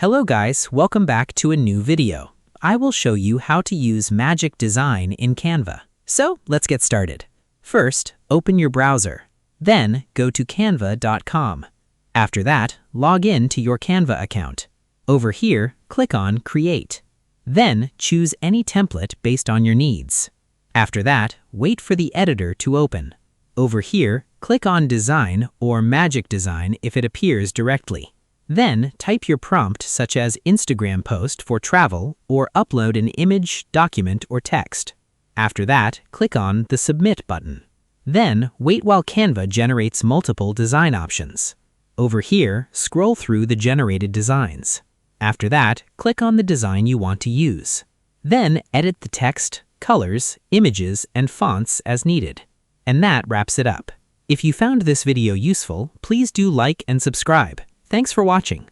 Hello guys, welcome back to a new video. I will show you how to use Magic Design in Canva. So let's get started. First, open your browser. Then go to canva.com. After that, log in to your Canva account. Over here, click on Create. Then choose any template based on your needs. After that, wait for the editor to open. Over here, click on Design or Magic Design if it appears directly. Then type your prompt such as Instagram post for travel or upload an image, document, or text. After that, click on the Submit button. Then wait while Canva generates multiple design options. Over here, scroll through the generated designs. After that, click on the design you want to use. Then edit the text, colors, images, and fonts as needed. And that wraps it up. If you found this video useful, please do like and subscribe. Thanks for watching.